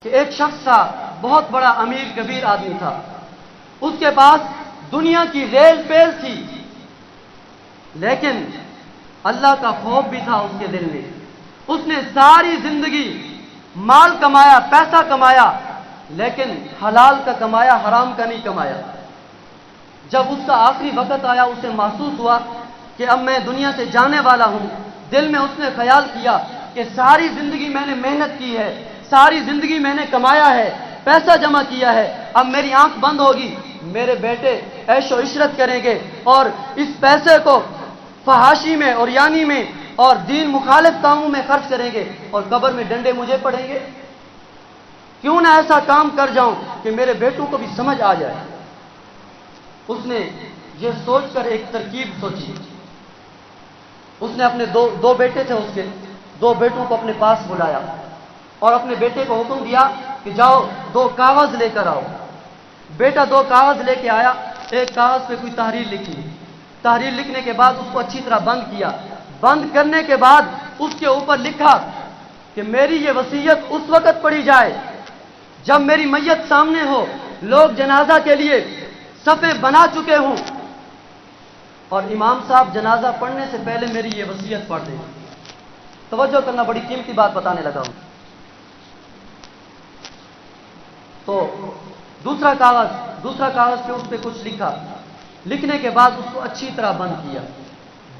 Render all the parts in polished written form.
کہ ایک شخص تھا، بہت بڑا امیر کبیر آدمی تھا، اس کے پاس دنیا کی ریل پیل تھی، لیکن اللہ کا خوف بھی تھا اس کے دل میں۔ اس نے ساری زندگی مال کمایا، پیسہ کمایا، لیکن حلال کا کمایا، حرام کا نہیں کمایا۔ جب اس کا آخری وقت آیا، اسے محسوس ہوا کہ اب میں دنیا سے جانے والا ہوں، دل میں اس نے خیال کیا کہ ساری زندگی میں نے محنت کی ہے، ساری زندگی میں نے کمایا ہے، پیسہ جمع کیا ہے، اب میری آنکھ بند ہوگی، میرے بیٹے عیش و عشرت کریں گے اور اس پیسے کو فحاشی میں اور یانی میں اور دین مخالف کاموں میں خرچ کریں گے اور قبر میں ڈنڈے مجھے پڑیں گے۔ کیوں نہ ایسا کام کر جاؤں کہ میرے بیٹوں کو بھی سمجھ آ جائے۔ اس نے یہ سوچ کر ایک ترکیب سوچی۔ اس نے اپنے دو بیٹے تھے، اس کے دو بیٹوں کو اپنے پاس بلایا اور اپنے بیٹے کو حکم دیا کہ جاؤ 2 کاغذ لے کر آؤ۔ بیٹا 2 کاغذ لے کے آیا، ایک کاغذ پہ کوئی تحریر لکھی، تحریر لکھنے کے بعد اس کو اچھی طرح بند کیا، بند کرنے کے بعد اس کے اوپر لکھا کہ میری یہ وصیت اس وقت پڑھی جائے جب میری میت سامنے ہو، لوگ جنازہ کے لیے صفیں بنا چکے ہوں اور امام صاحب جنازہ پڑھنے سے پہلے میری یہ وصیت پڑھ دیں۔ توجہ کرنا، بڑی قیمتی بات بتانے لگا ہوں۔ تو دوسرا کاغذ پہ اس پہ کچھ لکھا، لکھنے کے بعد اس کو اچھی طرح بند کیا،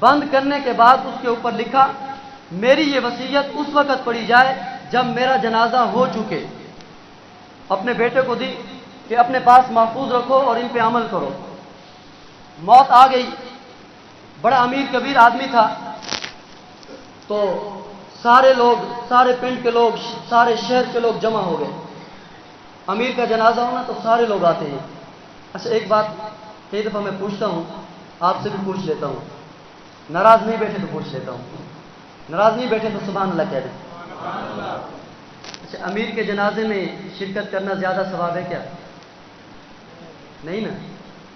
بند کرنے کے بعد اس کے اوپر لکھا میری یہ وصیت اس وقت پڑھی جائے جب میرا جنازہ ہو چکے۔ اپنے بیٹے کو دی کہ اپنے پاس محفوظ رکھو اور ان پہ عمل کرو۔ موت آ گئی، بڑا امیر کبیر آدمی تھا، تو سارے لوگ، سارے پنڈ کے لوگ، سارے شہر کے لوگ جمع ہو گئے۔ امیر کا جنازہ ہونا تو سارے لوگ آتے ہیں۔ اچھا ایک بات کئی دفعہ میں پوچھتا ہوں، آپ سے بھی پوچھ لیتا ہوں، ناراض نہیں بیٹھے تو پوچھ لیتا ہوں، ناراض نہیں بیٹھے تو سبحان اللہ کہہ دیں۔ اچھا امیر کے جنازے میں شرکت کرنا زیادہ ثواب ہے کیا؟ نہیں نا۔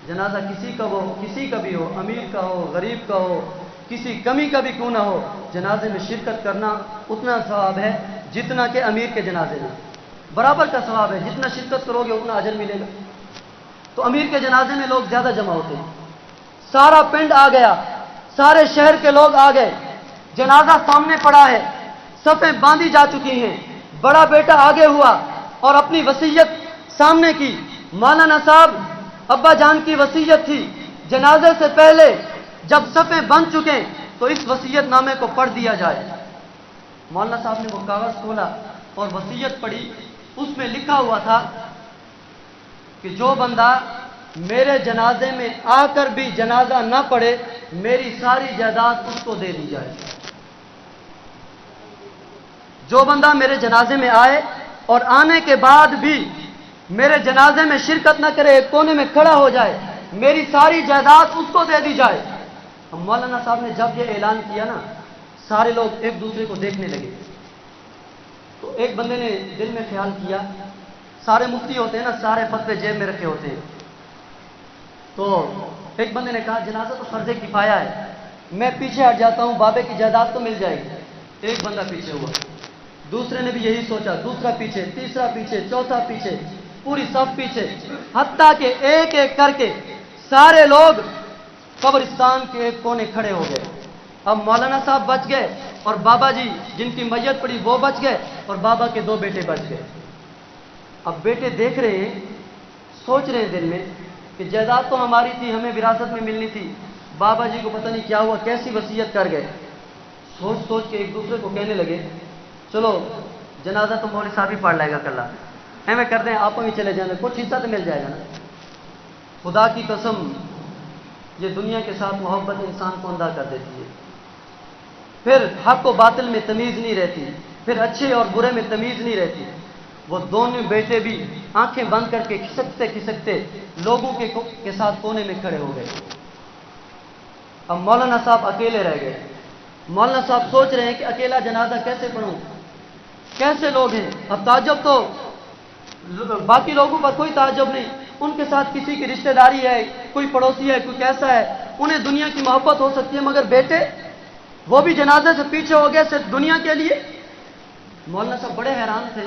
جنازہ کسی کا ہو، کسی کا بھی ہو، امیر کا ہو، غریب کا ہو، کسی کمی کا بھی کیوں نہ ہو، جنازے میں شرکت کرنا اتنا ثواب ہے جتنا کہ امیر کے جنازے میں، برابر کا ثواب ہے، جتنا شرکت کرو گے اتنا اجر ملے گا۔ تو امیر کے جنازے میں لوگ زیادہ جمع ہوتے ہیں، سارا پنڈ آ گیا، سارے شہر کے لوگ آ گئے، جنازہ سامنے پڑا ہے، صفیں باندھی جا چکی ہیں، بڑا بیٹا آگے ہوا اور اپنی وصیت سامنے کی۔ مولانا صاحب ابا جان کی وصیت تھی جنازے سے پہلے جب صفیں بن چکے تو اس وصیت نامے کو پڑھ دیا جائے۔ مولانا صاحب نے وہ کاغذ کھولا اور وصیت پڑھی، اس میں لکھا ہوا تھا کہ جو بندہ میرے جنازے میں آ کر بھی جنازہ نہ پڑھے میری ساری جائیداد اس کو دے دی جائے۔ جو بندہ میرے جنازے میں آئے اور آنے کے بعد بھی میرے جنازے میں شرکت نہ کرے، ایک کونے میں کھڑا ہو جائے، میری ساری جائیداد اس کو دے دی جائے۔ مولانا صاحب نے جب یہ اعلان کیا نا، سارے لوگ ایک دوسرے کو دیکھنے لگے۔ تو ایک بندے نے دل میں خیال کیا، سارے مفتی ہوتے ہیں نا، سارے فتوے جیب میں رکھے ہوتے ہیں، تو ایک بندے نے کہا جنازہ تو فرض کفایہ ہے، میں پیچھے ہٹ جاتا ہوں، بابے کی جائیداد تو مل جائے گی۔ ایک بندہ پیچھے ہوا، دوسرے نے بھی یہی سوچا، دوسرا پیچھے، تیسرا پیچھے، چوتھا پیچھے، پوری صف پیچھے، حتیٰ کہ ایک ایک کر کے سارے لوگ قبرستان کے ایک کونے کھڑے ہو گئے۔ اب مولانا صاحب بچ گئے اور بابا جی جن کی میت پڑی وہ بچ گئے اور بابا کے 2 بیٹے بچ گئے۔ اب بیٹے دیکھ رہے ہیں، سوچ رہے ہیں دل میں کہ جائیداد تو ہماری تھی، ہمیں وراثت میں ملنی تھی، بابا جی کو پتہ نہیں کیا ہوا، کیسی وصیت کر گئے۔ سوچ سوچ کے ایک دوسرے کو کہنے لگے چلو جنازہ تو مولوی صاحب ہی پڑھ لائے گا کلا، ایویں کر دیں آپ بھی چلے جانا، کچھ حصہ تو مل جائے گا نا۔ خدا کی قسم یہ دنیا کے ساتھ محبت انسان کو اندھا کر دیتی ہے، پھر حق و باطل میں تمیز نہیں رہتی، پھر اچھے اور برے میں تمیز نہیں رہتی۔ وہ دونوں بیٹے بھی آنکھیں بند کر کے کھسکتے کھسکتے لوگوں کے ساتھ کونے میں کھڑے ہو گئے۔ اب مولانا صاحب اکیلے رہ گئے۔ مولانا صاحب سوچ رہے ہیں کہ اکیلا جنازہ کیسے پڑھوں، کیسے لوگ ہیں۔ اب تعجب تو باقی لوگوں پر کوئی تعجب نہیں، ان کے ساتھ کسی کی رشتہ داری ہے، کوئی پڑوسی ہے، کوئی کیسا ہے، انہیں دنیا کی محبت ہو سکتی ہے، مگر بیٹے وہ بھی جنازے سے پیچھے ہو گئے صرف دنیا کے لیے۔ مولانا صاحب بڑے حیران تھے،